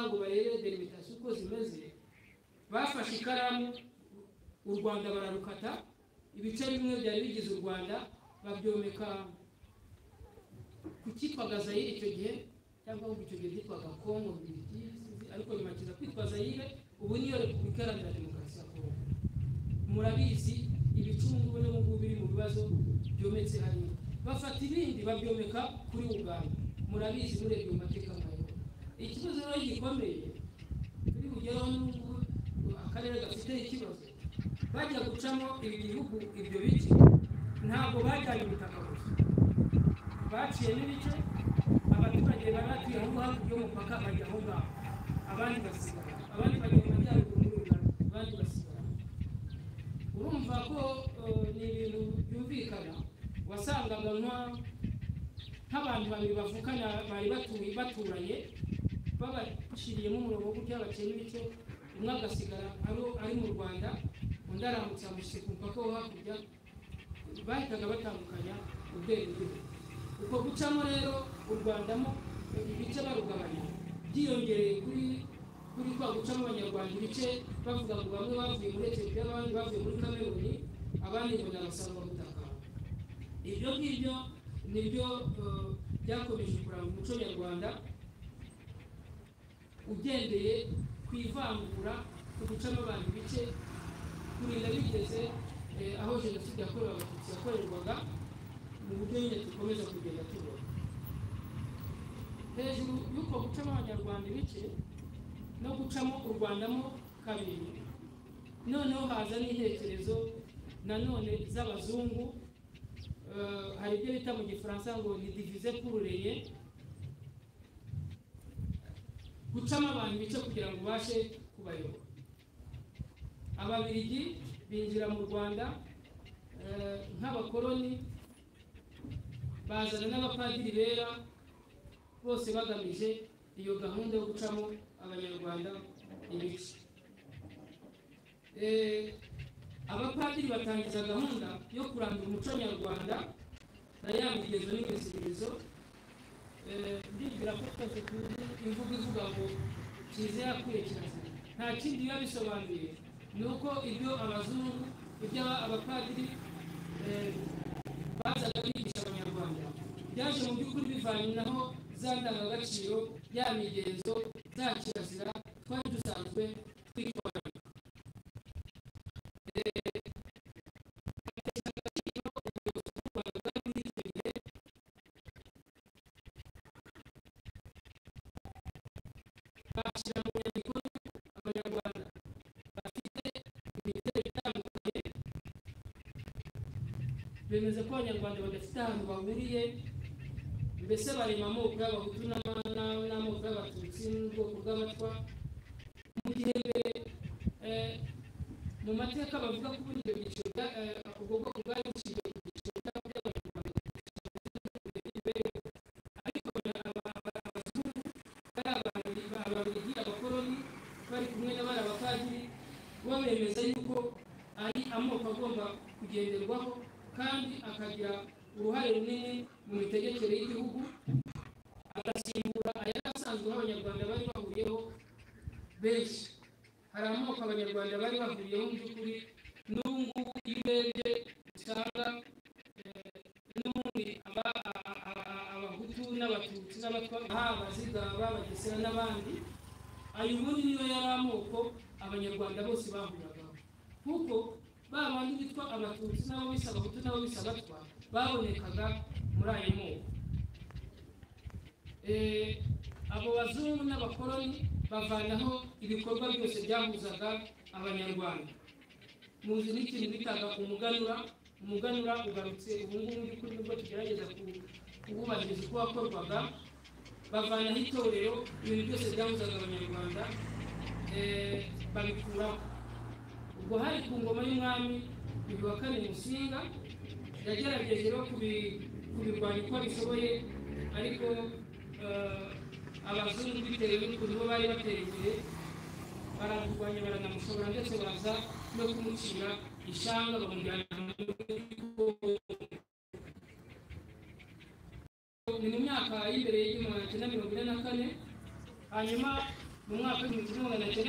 ngo barebe delimitation uko zimeze bafashe ikaramu u Rwanda bararukata ibice bimwe byari bigize u Rwanda babyomeka ku cyitwaga Zaire icyo gihe cyangwa ngo icyo gihe cyitwaga Congo ariko nyuma kiza kwitwa Zaire ubu niyo Repubulika Iharanira Demokarasi ya Congo. Murabizi ibicungu n'ubu biri mu bibazo byometse hari bafata ibindi babyomeka kuri Uganda. Murabizi murebye mu mateka mayo ikibazo rero gikomeye turi kugeraho n'ubu akarere gafite ikibazo bajya gucamo ibi bihugu ibyo bice ntabwo bajyanye ubutaka gusa baciye n'ibice abaturage baratuye aho hakurya y'umupaka bajya aho ngaho abandi basigara abandi bajya mu majyaruguru abandi basigara. Urumva ko ni ibintu byumvikana wasangaga nk'abantu babiri bavukana bari baturanye babashiriyemo umurongo gutya baciye n'ibice umwe agasigara ari mu Rwanda undi aramutse amushyira ku mupaka wo hakurya bahitaga batandukanya ubwenge. Uko gucamo rero u Rwandamo ibice barugabanya byiyongereye kuri kwa gucamo abanyarwanda ibice bavuga ngo bamwe bavuye muri Ethiopia abandi bavuye muri Cameroon abandi ngo n'abasanga butaka. Ibyo ngibyo nibyo byakomeje kuranga umuco nyarwanda ugendeye kwivangura ku gucamo abantu ibice kurinda bigeze aho jenoside yakorewe abatutsi yakorerwaga mu buryo nyine dukomeza kugenda tubona. Hejuru y'uko gucamo abanyarwanda ibice no gucamo u Rwandamo kabiri noneho haza n'intekerezo nanone z'abazungu hari ibyo bita mu gifaransa ngo ni diviser pour régner gucamo abantu ibice kugira ngo ubashe kubayobora. Ababiligi binjira mu Rwanda nk'abakoloni bazana n'abapadiri bera bose bagamije iyo gahunda yo gucamo abanyarwanda ibice. Abapadiri batangiza gahunda yo kurandura umuco nyarwanda na ya migezo n'imiziririzo. Ndibwira ko twese tuzi imvugo ivuga ngo kize yakwiye kirazira, nta kindi biba bisobanuye ni uko ibyo abazungu ibyo abapadiri bazaga bigisha abanyarwanda byaje mu by'ukuri bivanye naho za ndangagaciro ya migenzo za kirazira twari dusanzwe twitwara. Bemeza ko abanyarwanda badafite ahantu bahuriye mbese barema amoko y'abahutu n'amoko y'abatutsi n'ubwoko bw'abatwa. Mu gihe mu mateka bavuga ko ibyo byiciro ubwo bwoko bwari bushingiye ku byiciro by'abanyarwanda ariko abazungu bari ababiligi abakoloni bari kumwe n'abari abapadiri bo bemeza yuko ari amoko agomba kugenderwaho kandi akagira uruhare runini mu mitegekere y'igihugu agasimbura ayari asanzwe abanyarwanda bari bahuriyeho benshi. Hari amoko abanyarwanda bari bahuriyeho mu by'ukuri n'ubu ngubu iyo urebye usanga n'ubundi abahutu n'abatutsi n'abatwa abazigaba abagesera n'abandi ayo ubundi niyo yari amoko abanyarwanda bose bahuragaho kuko babandi bitwa abatutsi n'abo bisa abahutu n'abo bisa abatwa babonekaga muri ayo moko. Abo bazungu n'abakoloni bavanaho ibikorwa byose byahuzaga abanyarwanda. Muzi n'ikintu bitaga umuganura ugarutse ubu ngubu kuri nubwo tugerageza kububahiriza uko wakorwaga. Bavanaho itorero ibintu byose byahuzaga abanyarwanda babikuraho. Ubwo hari ku ngoma y'umwami Yuhi wa kane Musinga yagerageje rero kubirwanya uko bishoboye ariko abazungu bitewe n'ukuntu bo bari bateye imbere bararwanya baranamushobora ndetse baza no kumucira ishanga bamujyana mu myaka y'imbere y'igihumbi kimwe magana cyenda mirongo ine na kane. Hanyuma mu mwaka w'igihumbi kimwe magana cyenda